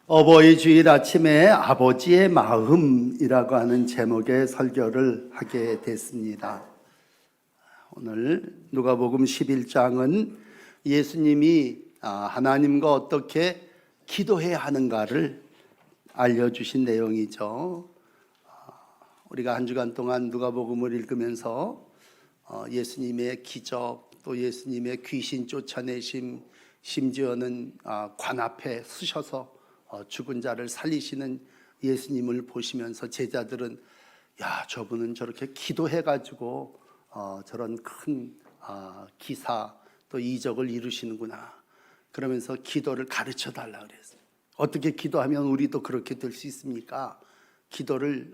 어버이 주일 아침에 아버지의 마음이라고 하는 제목의 설교를 하게 됐습니다. 오늘 누가복음 11장은 예수님이 하나님과 어떻게 기도해야 하는가를 알려주신 내용이죠. 우리가 한 주간 동안 누가복음을 읽으면서 예수님의 기적, 또 예수님의 귀신 쫓아내심, 심지어는 관 앞에 서셔서 죽은 자를 살리시는 예수님을 보시면서 제자들은 저분은 저렇게 기도해가지고 저런 큰 기사 또 이적을 이루시는구나, 그러면서 기도를 가르쳐 달라 그랬어요. 어떻게 기도하면 우리도 그렇게 될 수 있습니까? 기도를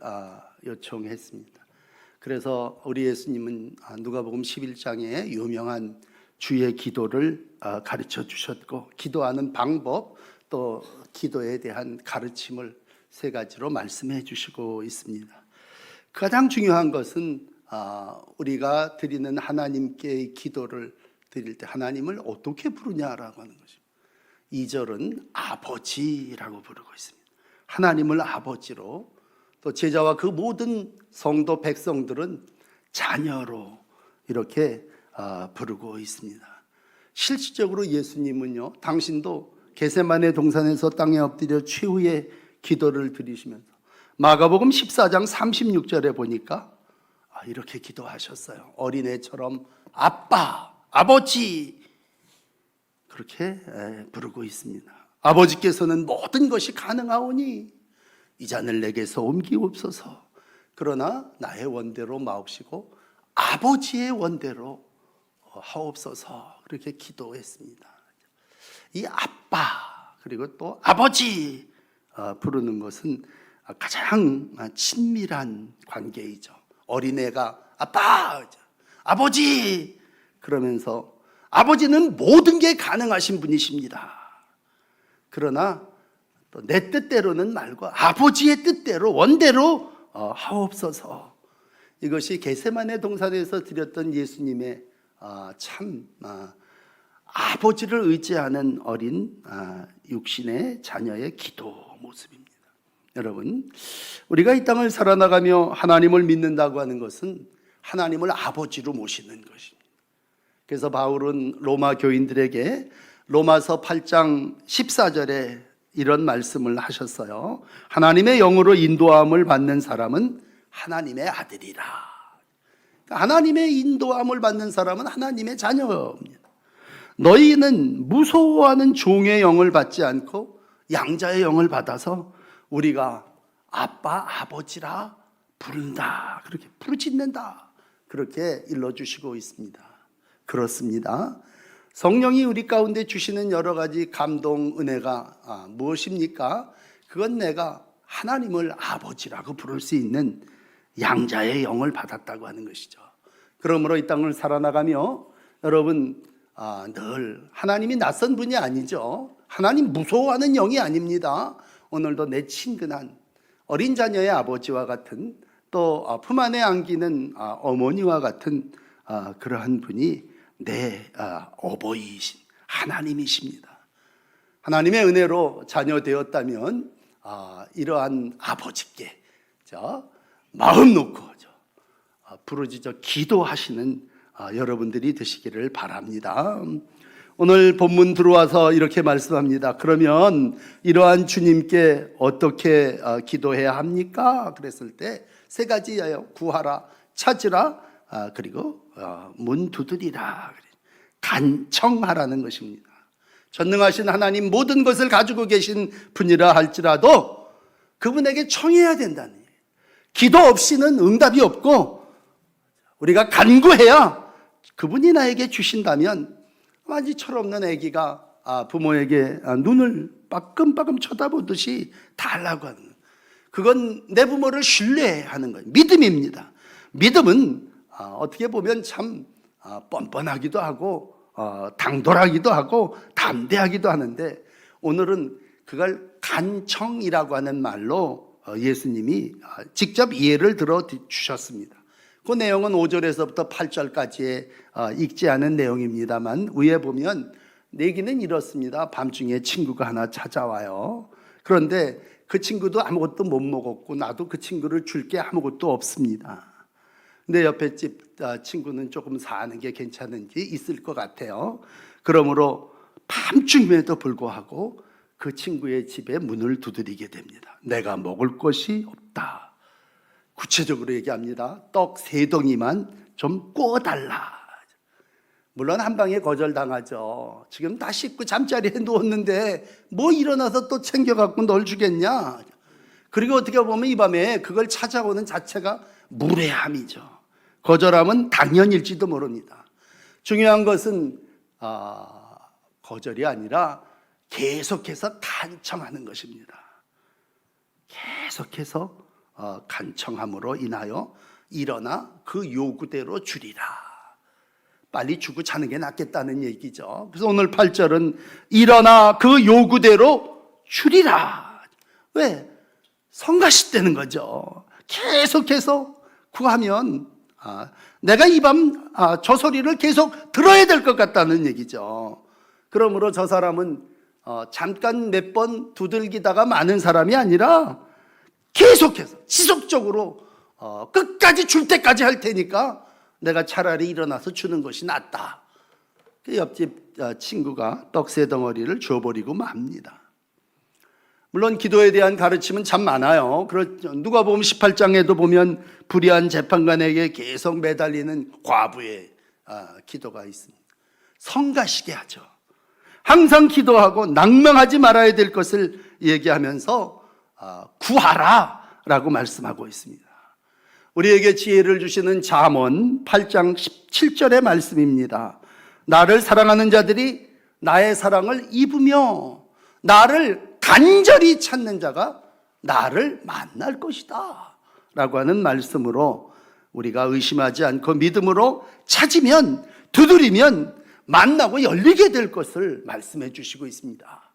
요청했습니다. 그래서 우리 예수님은 누가복음 11장에 유명한 주의 기도를 가르쳐 주셨고, 기도하는 방법 또 기도에 대한 가르침을 세 가지로 말씀해 주시고 있습니다. 가장 중요한 것은 우리가 드리는 하나님께의 기도를 드릴 때 하나님을 어떻게 부르냐라고 하는 것입니다. 2절은 아버지라고 부르고 있습니다. 하나님을 아버지로, 또 제자와 그 모든 성도 백성들은 자녀로 이렇게 부르고 있습니다. 실질적으로 예수님은요, 당신도 겟세마네 동산에서 땅에 엎드려 최후의 기도를 드리시면서 마가복음 14장 36절에 보니까 이렇게 기도하셨어요. 어린애처럼 아빠, 아버지, 그렇게 부르고 있습니다. 아버지께서는 모든 것이 가능하오니 이 잔을 내게서 옮기옵소서. 그러나 나의 원대로 마옵시고 아버지의 원대로 하옵소서. 그렇게 기도했습니다. 이 아빠 그리고 또 아버지 부르는 것은 가장 친밀한 관계이죠. 어린애가 아빠, 아버지 그러면서 아버지는 모든 게 가능하신 분이십니다. 그러나 또 내 뜻대로는 말고 아버지의 뜻대로 원대로 하옵소서. 이것이 겟세마네 동산에서 드렸던 예수님의 참 아버지를 의지하는 어린 육신의 자녀의 기도 모습입니다. 여러분, 우리가 이 땅을 살아나가며 하나님을 믿는다고 하는 것은 하나님을 아버지로 모시는 것입니다. 그래서 바울은 로마 교인들에게 로마서 8장 14절에 이런 말씀을 하셨어요. 하나님의 영으로 인도함을 받는 사람은 하나님의 아들이라. 하나님의 인도함을 받는 사람은 하나님의 자녀입니다. 너희는 무서워하는 종의 영을 받지 않고 양자의 영을 받아서 우리가 아빠, 아버지라 부른다, 그렇게 부르짖는다, 그렇게 일러주시고 있습니다. 그렇습니다. 성령이 우리 가운데 주시는 여러 가지 감동, 은혜가 무엇입니까? 그건 내가 하나님을 아버지라고 부를 수 있는 양자의 영을 받았다고 하는 것이죠. 그러므로 이 땅을 살아나가며 여러분, 늘 하나님이 낯선 분이 아니죠. 하나님 무서워하는 영이 아닙니다. 오늘도 내 친근한 어린 자녀의 아버지와 같은, 또 품 안에 안기는 어머니와 같은 그러한 분이 내 어버이이신 하나님이십니다. 하나님의 은혜로 자녀 되었다면 이러한 아버지께 마음 놓고 부르짖어 기도하시는 여러분들이 되시기를 바랍니다. 오늘 본문 들어와서 이렇게 말씀합니다. 그러면 이러한 주님께 어떻게 기도해야 합니까? 그랬을 때 세 가지예요. 구하라, 찾으라, 그리고 문 두드리라. 간청하라는 것입니다. 전능하신 하나님, 모든 것을 가지고 계신 분이라 할지라도 그분에게 청해야 된다는 얘기예요. 기도 없이는 응답이 없고, 우리가 간구해야 그분이 나에게 주신다면, 마치 철없는 아기가 부모에게 눈을 빠끔빠끔 쳐다보듯이 달라고 하는 거예요. 그건 내 부모를 신뢰하는 거예요. 믿음입니다. 믿음은 어떻게 보면 참 뻔뻔하기도 하고 당돌하기도 하고 담대하기도 하는데, 오늘은 그걸 간청이라고 하는 말로 예수님이 직접 예를 들어 주셨습니다. 그 내용은 5절에서부터 8절까지의 읽지 않은 내용입니다만, 위에 보면 내기는 이렇습니다. 밤중에 친구가 하나 찾아와요. 그런데 그 친구도 아무것도 못 먹었고 나도 그 친구를 줄 게 아무것도 없습니다. 내 옆에 집 친구는 조금 사는 게 괜찮은지 있을 것 같아요. 그러므로 밤중임에도 불구하고 그 친구의 집에 문을 두드리게 됩니다. 내가 먹을 것이 없다. 구체적으로 얘기합니다. 떡 3덩이만 좀 구워달라. 물론 한 방에 거절당하죠. 지금 다 씻고 잠자리에 누웠는데 뭐 일어나서 또 챙겨갖고 널 주겠냐. 그리고 어떻게 보면 이 밤에 그걸 찾아오는 자체가 무례함이죠. 거절하면 당연일지도 모릅니다. 중요한 것은 거절이 아니라 계속해서 간청하는 것입니다. 계속해서 간청함으로 인하여 일어나 그 요구대로 주리라. 빨리 주고 자는 게 낫겠다는 얘기죠. 그래서 오늘 8절은 일어나 그 요구대로 주리라. 왜? 성가시되는 거죠. 계속해서 구하면 내가 이 밤 저 소리를 계속 들어야 될 것 같다는 얘기죠. 그러므로 저 사람은 잠깐 몇 번 두들기다가 마는 사람이 아니라 계속해서 지속적으로 끝까지 줄 때까지 할 테니까 내가 차라리 일어나서 주는 것이 낫다. 그 옆집 친구가 떡 3덩어리를 줘버리고 맙니다. 물론 기도에 대한 가르침은 참 많아요. 누가복음 18장에도 보면 불의한 재판관에게 계속 매달리는 과부의 기도가 있습니다. 성가시게 하죠. 항상 기도하고 낭망하지 말아야 될 것을 얘기하면서 구하라 라고 말씀하고 있습니다. 우리에게 지혜를 주시는 잠언 8장 17절의 말씀입니다. 나를 사랑하는 자들이 나의 사랑을 입으며 나를 간절히 찾는 자가 나를 만날 것이다 라고 하는 말씀으로 우리가 의심하지 않고 믿음으로 찾으면, 두드리면 만나고 열리게 될 것을 말씀해 주시고 있습니다.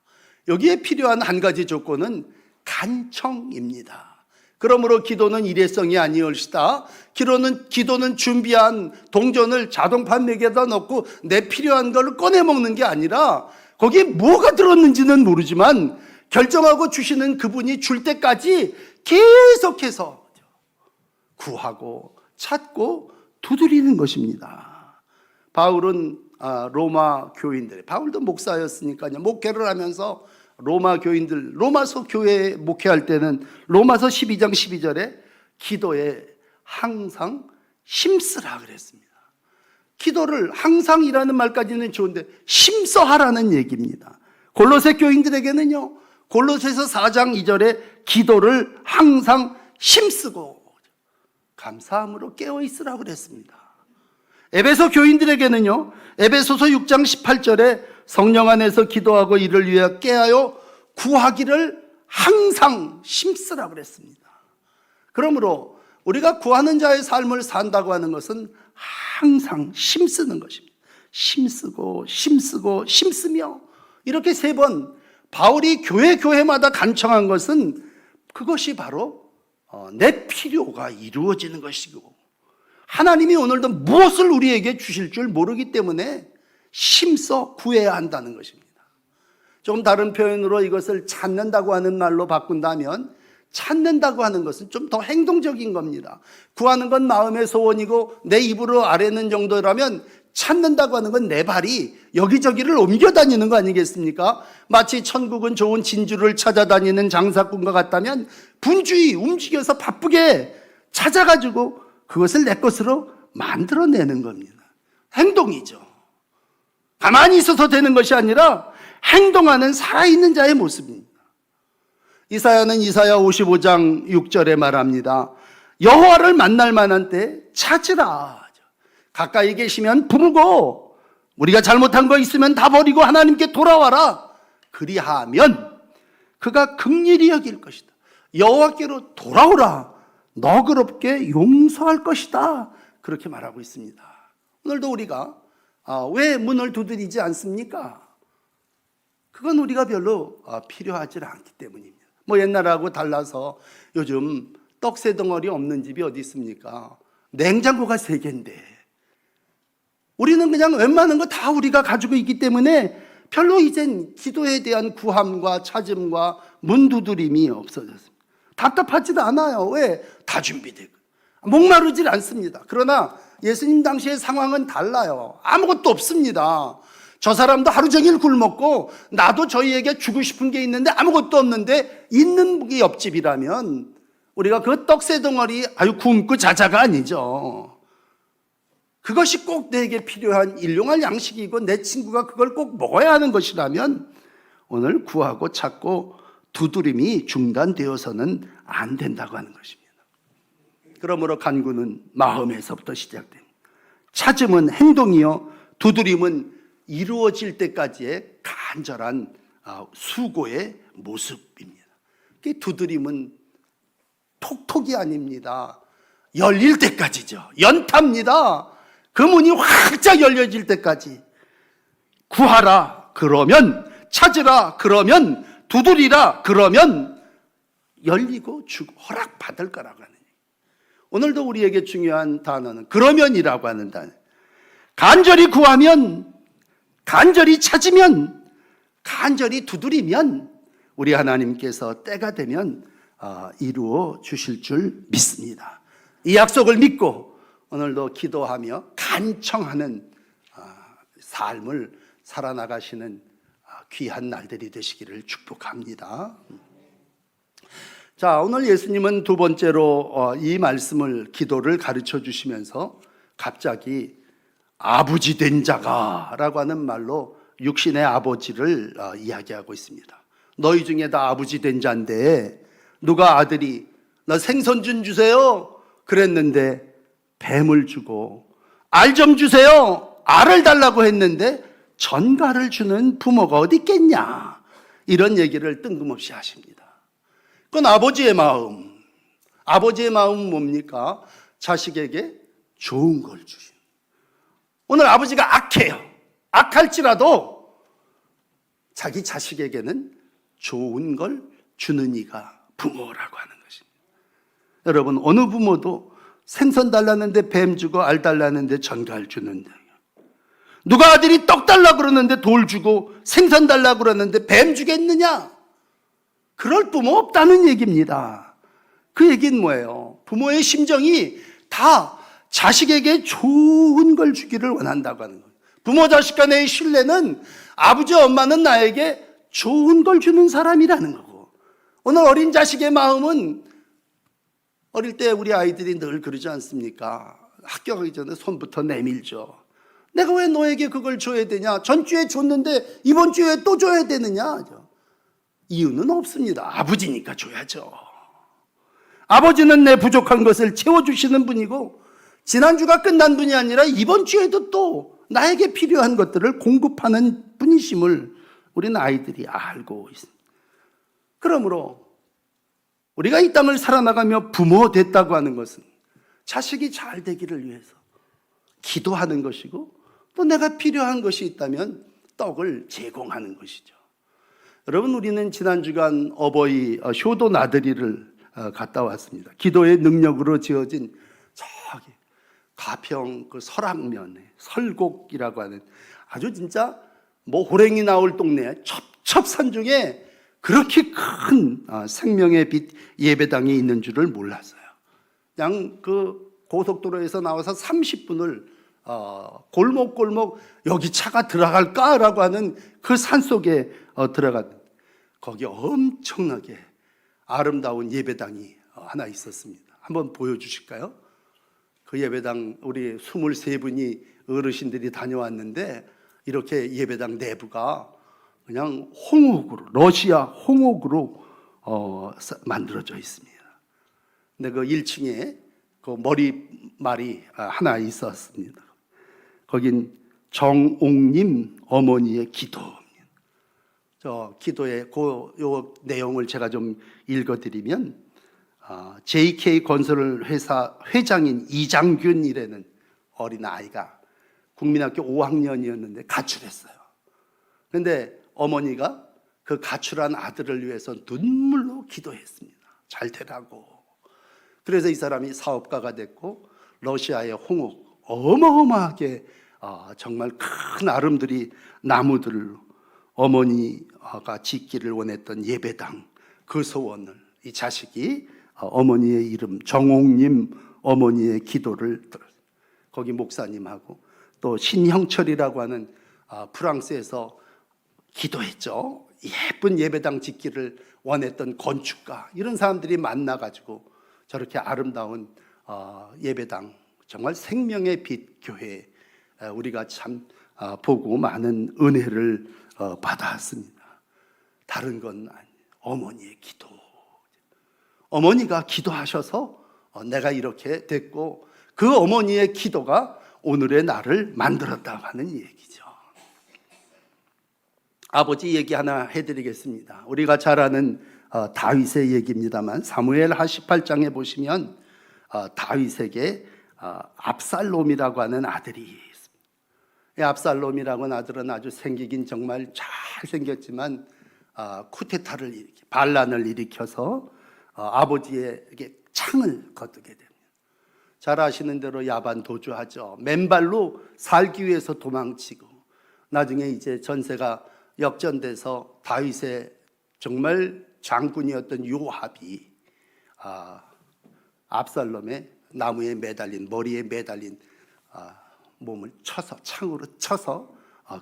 여기에 필요한 한 가지 조건은 간청입니다. 그러므로 기도는 일회성이 아니올시다. 기도는 준비한 동전을 자동판매기에다 넣고 내 필요한 걸 꺼내 먹는 게 아니라 거기에 뭐가 들었는지는 모르지만 결정하고 주시는 그분이 줄 때까지 계속해서 구하고 찾고 두드리는 것입니다. 바울은 로마 교인들, 바울도 목사였으니까요. 목회를 하면서 로마 교인들, 로마서 교회 목회할 때는 로마서 12장 12절에 기도에 항상 힘쓰라 그랬습니다. 기도를 항상이라는 말까지는 좋은데 힘써 하라는 얘기입니다. 골로새 교인들에게는요, 골로새서 4장 2절에 기도를 항상 힘쓰고 감사함으로 깨어 있으라고 그랬습니다. 에베소 교인들에게는요, 에베소서 6장 18절에 성령 안에서 기도하고 이를 위해 깨하여 구하기를 항상 힘쓰라고 그랬습니다. 그러므로 우리가 구하는 자의 삶을 산다고 하는 것은 항상 힘쓰는 것입니다. 힘쓰고 힘쓰며 이렇게 3번 바울이 교회마다 간청한 것은 그것이 바로 내 필요가 이루어지는 것이고 하나님이 오늘도 무엇을 우리에게 주실 줄 모르기 때문에 힘써 구해야 한다는 것입니다. 조금 다른 표현으로 이것을 찾는다고 하는 말로 바꾼다면 찾는다고 하는 것은 좀 더 행동적인 겁니다. 구하는 건 마음의 소원이고 내 입으로 아뢰는 정도라면 찾는다고 하는 건 내 발이 여기저기를 옮겨 다니는 거 아니겠습니까? 마치 천국은 좋은 진주를 찾아다니는 장사꾼과 같다면 분주히 움직여서 바쁘게 찾아가지고 그것을 내 것으로 만들어내는 겁니다. 행동이죠. 가만히 있어서 되는 것이 아니라 행동하는 살아있는 자의 모습입니다. 이사야는 이사야 55장 6절에 말합니다. 여호와를 만날 만한 때 찾으라. 가까이 계시면 부르고 우리가 잘못한 거 있으면 다 버리고 하나님께 돌아와라. 그리하면 그가 긍휼히 여길 것이다. 여호와께로 돌아오라. 너그럽게 용서할 것이다. 그렇게 말하고 있습니다. 오늘도 우리가 왜 문을 두드리지 않습니까? 그건 우리가 별로 필요하지 않기 때문입니다. 뭐 옛날하고 달라서 요즘 떡 3덩어리 없는 집이 어디 있습니까? 냉장고가 3개인데 우리는 그냥 웬만한 거 다 우리가 가지고 있기 때문에 별로 이젠 기도에 대한 구함과 찾음과 문두드림이 없어졌습니다. 답답하지도 않아요. 왜? 다 준비되고 목마르질 않습니다. 그러나 예수님 당시의 상황은 달라요. 아무것도 없습니다. 저 사람도 하루 종일 굶었고 나도 저희에게 주고 싶은 게 있는데 아무것도 없는데 있는 게 옆집이라면 우리가 그 떡새 덩어리 굶고 자자가 아니죠. 그것이 꼭 내게 필요한 일용할 양식이고 내 친구가 그걸 꼭 먹어야 하는 것이라면 오늘 구하고 찾고 두드림이 중단되어서는 안 된다고 하는 것입니다. 그러므로 간구는 마음에서부터 시작됩니다. 찾음은 행동이요, 두드림은 이루어질 때까지의 간절한 수고의 모습입니다. 두드림은 톡톡이 아닙니다. 열릴 때까지죠. 연탑니다. 그 문이 활짝 열려질 때까지 구하라 그러면, 찾으라 그러면, 두드리라 그러면 열리고 허락받을 거라고 하는 얘기예요. 오늘도 우리에게 중요한 단어는 그러면이라고 하는 단어. 간절히 구하면, 간절히 찾으면, 간절히 두드리면 우리 하나님께서 때가 되면 이루어 주실 줄 믿습니다. 이 약속을 믿고 오늘도 기도하며 간청하는 삶을 살아나가시는 귀한 날들이 되시기를 축복합니다. 자, 오늘 예수님은 두 번째로 이 말씀을, 기도를 가르쳐 주시면서 갑자기 아버지 된 자가 라고 하는 말로 육신의 아버지를 이야기하고 있습니다. 너희 중에 다 아버지 된 자인데 누가 아들이 나 생선 좀 주세요 그랬는데 뱀을 주고, 알 좀 주세요 알을 달라고 했는데 전갈을 주는 부모가 어디 있겠냐, 이런 얘기를 뜬금없이 하십니다. 그건 아버지의 마음. 아버지의 마음은 뭡니까? 자식에게 좋은 걸 주신. 오늘 아버지가 악해요. 악할지라도 자기 자식에게는 좋은 걸 주는 이가 부모라고 하는 것입니다. 여러분, 어느 부모도 생선 달라는데 뱀 주고 알 달라는데 전갈 주는데, 누가 아들이 떡 달라 그러는데 돌 주고 생선 달라 그러는데 뱀 주겠느냐? 그럴 부모 없다는 얘기입니다. 그 얘기는 뭐예요? 부모의 심정이 다 자식에게 좋은 걸 주기를 원한다고 하는 거예요. 부모 자식 간의 신뢰는 아버지 엄마는 나에게 좋은 걸 주는 사람이라는 거고, 오늘 어린 자식의 마음은 어릴 때 우리 아이들이 늘 그러지 않습니까? 학교 가기 전에 손부터 내밀죠. 내가 왜 너에게 그걸 줘야 되냐? 전주에 줬는데 이번 주에 또 줘야 되느냐? 이유는 없습니다. 아버지니까 줘야죠. 아버지는 내 부족한 것을 채워주시는 분이고, 지난주가 끝난 분이 아니라 이번 주에도 또 나에게 필요한 것들을 공급하는 분이심을 우리는 아이들이 알고 있습니다. 그러므로 우리가 이 땅을 살아나가며 부모 됐다고 하는 것은 자식이 잘 되기를 위해서 기도하는 것이고, 또 내가 필요한 것이 있다면 떡을 제공하는 것이죠. 여러분, 우리는 지난 주간 어버이 효도 나들이를 갔다 왔습니다. 기도의 능력으로 지어진 저기 가평 그 설악면에 설곡이라고 하는 아주 진짜 뭐 호랭이 나올 동네 첩첩산 중에 그렇게 큰 생명의 빛 예배당이 있는 줄을 몰랐어요. 그냥 그 고속도로에서 나와서 30분을 골목골목 여기 차가 들어갈까라고 하는 그 산속에 들어갔는데, 거기 엄청나게 아름다운 예배당이 하나 있었습니다. 한번 보여주실까요? 그 예배당 우리 23분이 어르신들이 다녀왔는데, 이렇게 예배당 내부가 그냥 홍옥으로, 러시아 홍옥으로 만들어져 있습니다. 근데 그 1층에 그 머리말이 하나 있었습니다. 거긴 정옥님 어머니의 기도입니다. 저 기도의 요 내용을 제가 좀 읽어드리면, JK 건설 회사 회장인 이장균이라는 어린아이가 국민학교 5학년이었는데 가출했어요. 그런데 어머니가 그 가출한 아들을 위해서 눈물로 기도했습니다. 잘 되라고. 그래서 이 사람이 사업가가 됐고, 러시아의 홍옥 어마어마하게 정말 큰 아름드리 나무들로 어머니가 짓기를 원했던 예배당, 그 소원을 이 자식이 어머니의 이름 정옥님 어머니의 기도를 들었어요. 거기 목사님하고 또 신형철이라고 하는 프랑스에서 기도했죠. 예쁜 예배당 짓기를 원했던 건축가, 이런 사람들이 만나가지고 저렇게 아름다운 예배당, 정말 생명의 빛 교회, 우리가 참 보고 많은 은혜를 받았습니다. 다른 건 아니에요. 어머니의 기도. 어머니가 기도하셔서 내가 이렇게 됐고, 그 어머니의 기도가 오늘의 나를 만들었다고 하는 얘기죠. 아버지 얘기 하나 해드리겠습니다. 우리가 잘 아는 다윗의 얘기입니다만, 사무엘하 18장에 보시면 다윗에게 압살롬이라고 하는 아들이 있습니다. 이 압살롬이라고 하는 아들은 아주 생기긴 정말 잘생겼지만 쿠데타를 일으켜 반란을 일으켜서 아버지에게 창을 거두게 됩니다. 잘 아시는 대로 야반 도주하죠. 맨발로 살기 위해서 도망치고, 나중에 이제 전세가 역전돼서 다윗의 정말 장군이었던 요압이 압살롬의 나무에 매달린, 머리에 매달린 몸을 쳐서, 창으로 쳐서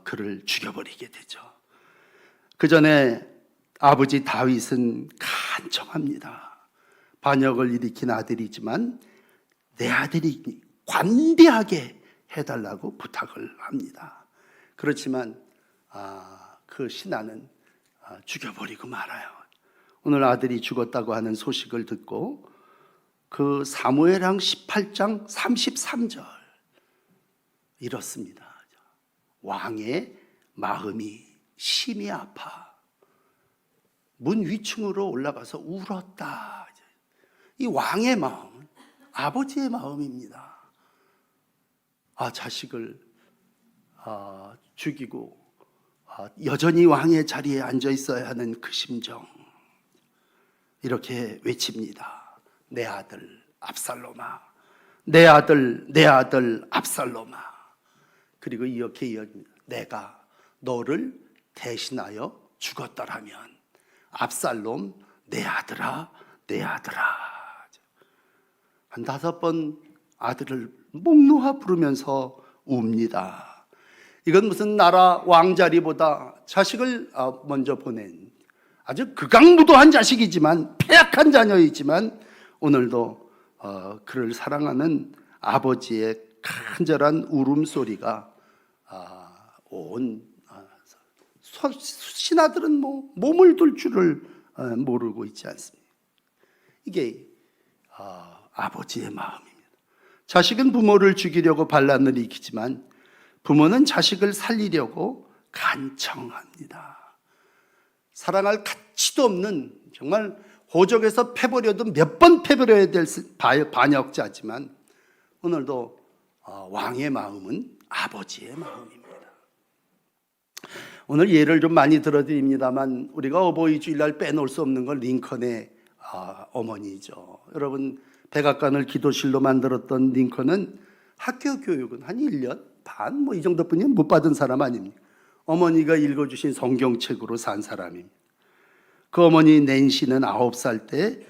그를 죽여버리게 되죠. 그 전에 아버지 다윗은 간청합니다. 반역을 일으킨 아들이지만 내 아들이 관대하게 해달라고 부탁을 합니다. 그렇지만 그 신하는 죽여버리고 말아요. 오늘 아들이 죽었다고 하는 소식을 듣고 그 사무엘상 18장 33절 이렇습니다. 왕의 마음이 심히 아파 문 위층으로 올라가서 울었다. 이 왕의 마음은 아버지의 마음입니다. 자식을 죽이고 여전히 왕의 자리에 앉아 있어야 하는 그 심정, 이렇게 외칩니다. 내 아들 압살롬아, 내 아들, 내 아들 압살롬아. 그리고 이렇게 이야기합니다. 내가 너를 대신하여 죽었더라면 압살롬 내 아들아, 내 아들아. 한 5번 아들을 목 놓아 부르면서 웁니다. 이건 무슨 나라 왕자리보다 자식을 먼저 보낸 아주 극악무도한 자식이지만, 패약한 자녀이지만 오늘도 그를 사랑하는 아버지의 간절한 울음소리가 온 신하들은 몸을 둘 줄을 모르고 있지 않습니까? 이게 아버지의 마음입니다. 자식은 부모를 죽이려고 반란을 일으키지만 부모는 자식을 살리려고 간청합니다. 사랑할 가치도 없는, 정말 호적에서 패버려도 몇 번 패버려야 될 반역자지만 오늘도 왕의 마음은 아버지의 마음입니다. 오늘 예를 좀 많이 들어드립니다만 우리가 어버이 주일날 빼놓을 수 없는 건 링컨의 어머니죠. 여러분, 백악관을 기도실로 만들었던 링컨은 학교 교육은 한 1년 반 이 정도뿐이면 못 받은 사람 아닙니까? 어머니가 읽어주신 성경책으로 산 사람입니다. 그 어머니 낸시는 9살 때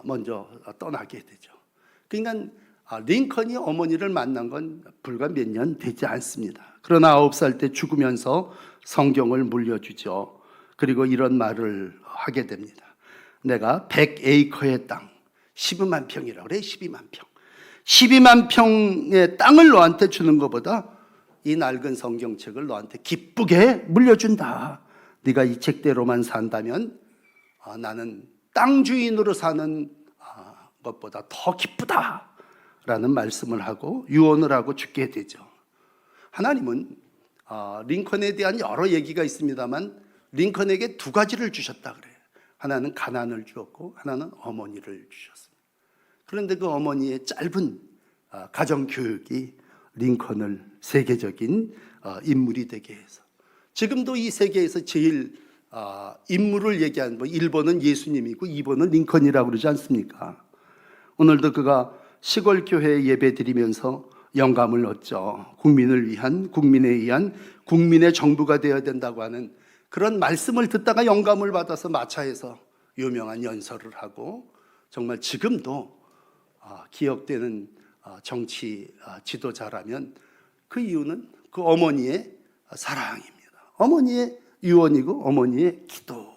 먼저 떠나게 되죠. 그러니까 링컨이 어머니를 만난 건 불과 몇 년 되지 않습니다. 그러나 9살 때 죽으면서 성경을 물려주죠. 그리고 이런 말을 하게 됩니다. 내가 100에이커의 땅, 12만 평이라고 그래. 12만 평. 12만 평의 땅을 너한테 주는 것보다 이 낡은 성경책을 너한테 기쁘게 물려준다. 네가 이 책대로만 산다면 나는 땅 주인으로 사는 것보다 더 기쁘다 라는 말씀을 하고 유언을 하고 죽게 되죠. 하나님은 링컨에 대한 여러 얘기가 있습니다만 링컨에게 2가지를 주셨다 그래요. 하나는 가난을 주었고 하나는 어머니를 주셨습니다. 그런데 그 어머니의 짧은 가정교육이 링컨을 세계적인 인물이 되게 해서, 지금도 이 세계에서 제일 인물을 얘기하는 1번은 예수님이고 2번은 링컨이라고 그러지 않습니까? 오늘도 그가 시골 교회에 예배 드리면서 영감을 얻죠. 국민을 위한, 국민에 의한 국민의 정부가 되어야 된다고 하는 그런 말씀을 듣다가 영감을 받아서 마차에서 유명한 연설을 하고 정말 지금도 기억되는 정치 지도자라면 그 이유는 그 어머니의 사랑입니다. 어머니의 유언이고 어머니의 기도입니다.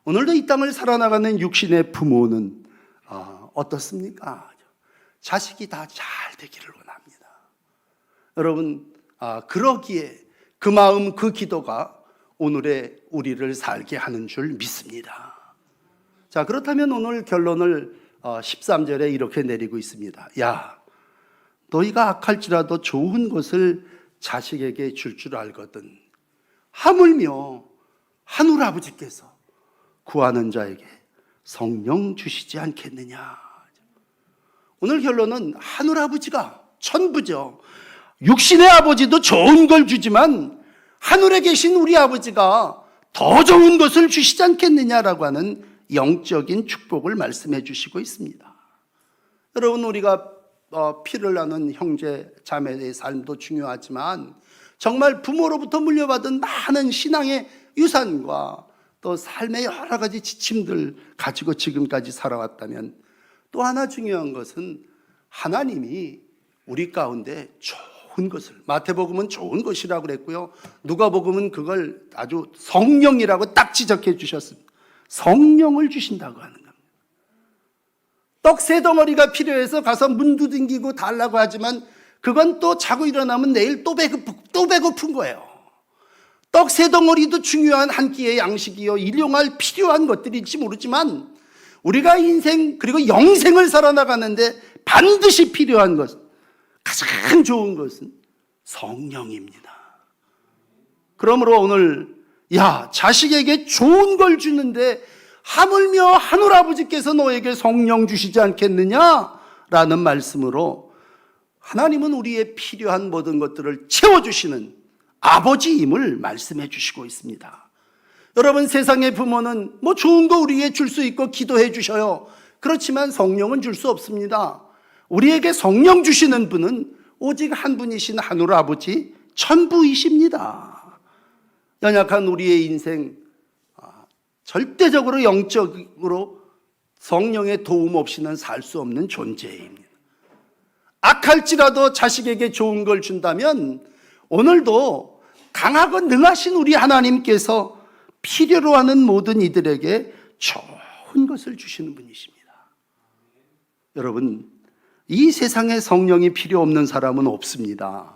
오늘도 이 땅을 살아나가는 육신의 부모는 어떻습니까? 자식이 다 잘 되기를 원합니다. 여러분, 그러기에 그 마음, 그 기도가 오늘의 우리를 살게 하는 줄 믿습니다. 자, 그렇다면 오늘 결론을 13절에 이렇게 내리고 있습니다. 야, 너희가 악할지라도 좋은 것을 자식에게 줄 줄 알거든. 하물며 하늘 아버지께서 구하는 자에게 성령 주시지 않겠느냐. 오늘 결론은 하늘 아버지가 천부죠. 육신의 아버지도 좋은 걸 주지만 하늘에 계신 우리 아버지가 더 좋은 것을 주시지 않겠느냐라고 하는 영적인 축복을 말씀해 주시고 있습니다. 여러분, 우리가 피를 나눈 형제 자매의 삶도 중요하지만 정말 부모로부터 물려받은 많은 신앙의 유산과 또 삶의 여러 가지 지침들 가지고 지금까지 살아왔다면 또 하나 중요한 것은 하나님이 우리 가운데 좋은 것을, 마태복음은 좋은 것이라고 그랬고요, 누가복음은 그걸 아주 성령이라고 딱 지적해 주셨습니다. 성령을 주신다고 하는 겁니다. 떡 세 덩어리가 필요해서 가서 문 두들기고 달라고 하지만 그건 또 자고 일어나면 내일 또 배고픈 거예요. 떡 세 덩어리도 중요한 한 끼의 양식이요, 일용할 필요한 것들일지 모르지만 우리가 인생 그리고 영생을 살아나가는데 반드시 필요한 것, 가장 좋은 것은 성령입니다. 그러므로 오늘 자식에게 좋은 걸 주는데 하물며 하늘아버지께서 너에게 성령 주시지 않겠느냐라는 말씀으로 하나님은 우리의 필요한 모든 것들을 채워주시는 아버지임을 말씀해 주시고 있습니다. 여러분, 세상의 부모는 뭐 좋은 거 우리에게 줄 수 있고 기도해 주셔요. 그렇지만 성령은 줄 수 없습니다. 우리에게 성령 주시는 분은 오직 한 분이신 하늘 아버지 천부이십니다. 연약한 우리의 인생, 절대적으로 영적으로 성령의 도움 없이는 살 수 없는 존재입니다. 악할지라도 자식에게 좋은 걸 준다면 오늘도 강하고 능하신 우리 하나님께서 필요로 하는 모든 이들에게 좋은 것을 주시는 분이십니다. 여러분, 이 세상에 성령이 필요 없는 사람은 없습니다.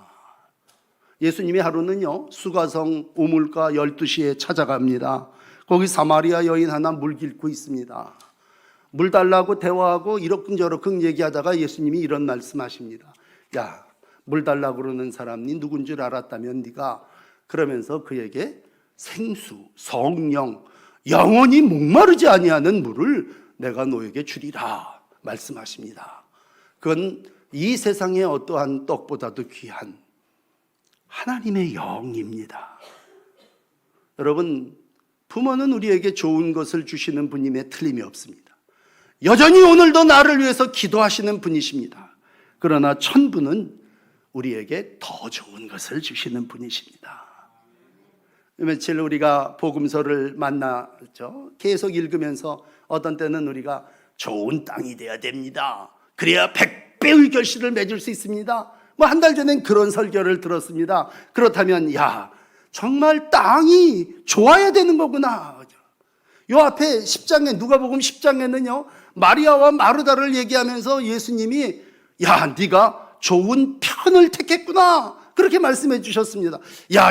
예수님이 하루는요, 수가성 우물가 12시에 찾아갑니다. 거기 사마리아 여인 하나 물 깃고 있습니다. 물 달라고 대화하고 이러쿵저러쿵 얘기하다가 예수님이 이런 말씀하십니다. 야, 물 달라고 그러는 사람이 누군 줄 알았다면 네가, 그러면서 그에게 생수, 성령, 영원히 목마르지 아니하는 물을 내가 너에게 주리라 말씀하십니다. 그건 이 세상의 어떠한 떡보다도 귀한 하나님의 영입니다. 여러분, 부모는 우리에게 좋은 것을 주시는 분임에 틀림이 없습니다. 여전히 오늘도 나를 위해서 기도하시는 분이십니다. 그러나 천부는 우리에게 더 좋은 것을 주시는 분이십니다. 며칠 우리가 복음서를 만났죠. 계속 읽으면서 어떤 때는 우리가 좋은 땅이 돼야 됩니다. 그래야 100배의 결실을 맺을 수 있습니다. 뭐 한 달 전엔 그런 설교를 들었습니다. 그렇다면 정말 땅이 좋아야 되는 거구나. 요 앞에 10장에, 누가복음 10장에는요, 마리아와 마르다를 얘기하면서 예수님이 네가 좋은 편을 택했구나, 그렇게 말씀해 주셨습니다.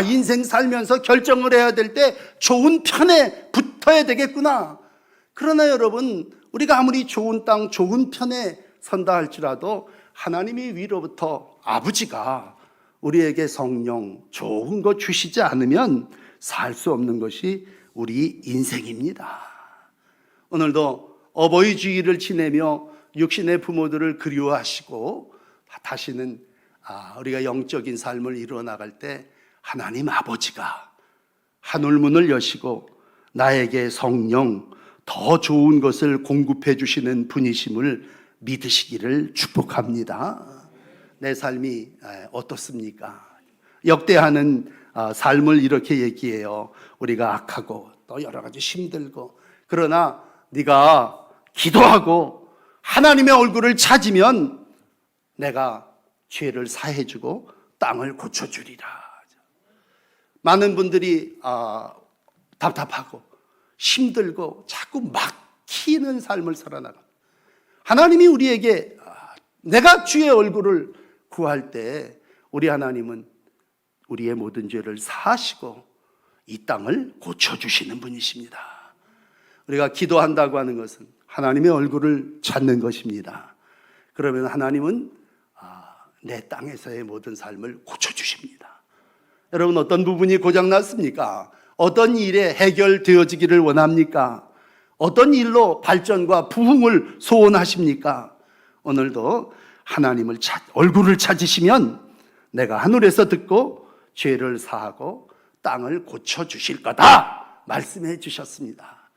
인생 살면서 결정을 해야 될 때 좋은 편에 붙어야 되겠구나. 그러나 여러분, 우리가 아무리 좋은 땅, 좋은 편에 선다 할지라도 하나님이 위로부터 아버지가 우리에게 성령, 좋은 거 주시지 않으면 살 수 없는 것이 우리 인생입니다. 오늘도 어버이 주일을 지내며 육신의 부모들을 그리워하시고 다시는 우리가 영적인 삶을 이루어 나갈 때 하나님 아버지가 하늘문을 여시고 나에게 성령, 더 좋은 것을 공급해 주시는 분이심을 믿으시기를 축복합니다. 내 삶이 어떻습니까? 역대하는 삶을 이렇게 얘기해요. 우리가 악하고 또 여러 가지 힘들고 그러나 네가 기도하고 하나님의 얼굴을 찾으면 내가 죄를 사해주고 땅을 고쳐주리라. 많은 분들이 답답하고 힘들고 자꾸 막히는 삶을 살아나가. 하나님이 우리에게 내가 주의 얼굴을 구할 때 우리 하나님은 우리의 모든 죄를 사하시고 이 땅을 고쳐주시는 분이십니다. 우리가 기도한다고 하는 것은 하나님의 얼굴을 찾는 것입니다. 그러면 하나님은 내 땅에서의 모든 삶을 고쳐주십니다. 여러분, 어떤 부분이 고장났습니까? 어떤 일에 해결되어지기를 원합니까? 어떤 일로 발전과 부흥을 소원하십니까? 오늘도 하나님을 얼굴을 찾으시면 내가 하늘에서 듣고 죄를 사하고 땅을 고쳐주실 거다 말씀해 주셨습니다.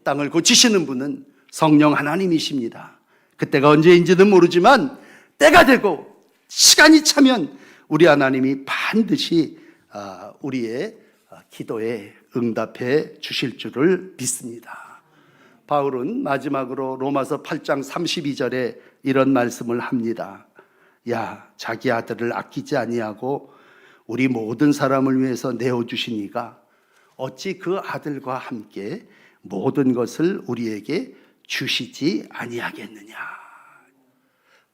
땅을 고치시는 분은 성령 하나님이십니다. 그때가 언제인지는 모르지만 때가 되고 시간이 차면 우리 하나님이 반드시 우리의 기도에 응답해 주실 줄을 믿습니다. 바울은 마지막으로 로마서 8장 32절에 이런 말씀을 합니다. 야, 자기 아들을 아끼지 아니하고 우리 모든 사람을 위해서 내어주시니가 어찌 그 아들과 함께 모든 것을 우리에게 주시지 아니하겠느냐.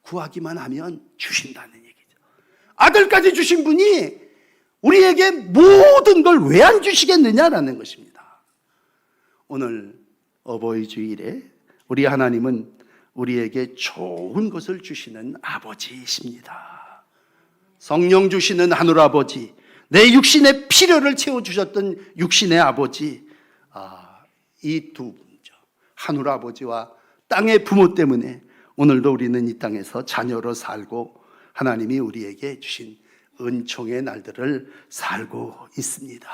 구하기만 하면 주신다는 얘기죠. 아들까지 주신 분이 우리에게 모든 걸 왜 안 주시겠느냐라는 것입니다. 오늘 어버이 주일에 우리 하나님은 우리에게 좋은 것을 주시는 아버지이십니다. 성령 주시는 하늘 아버지, 내 육신의 필요를 채워주셨던 육신의 아버지, 이 두 분죠. 하늘 아버지와 땅의 부모 때문에 오늘도 우리는 이 땅에서 자녀로 살고 하나님이 우리에게 주신 은총의 날들을 살고 있습니다.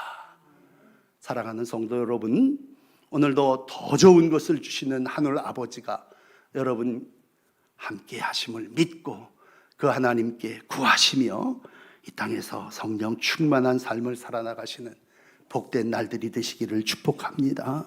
사랑하는 성도 여러분, 오늘도 더 좋은 것을 주시는 하늘 아버지가 여러분 함께 하심을 믿고 그 하나님께 구하시며 이 땅에서 성령 충만한 삶을 살아나가시는 복된 날들이 되시기를 축복합니다.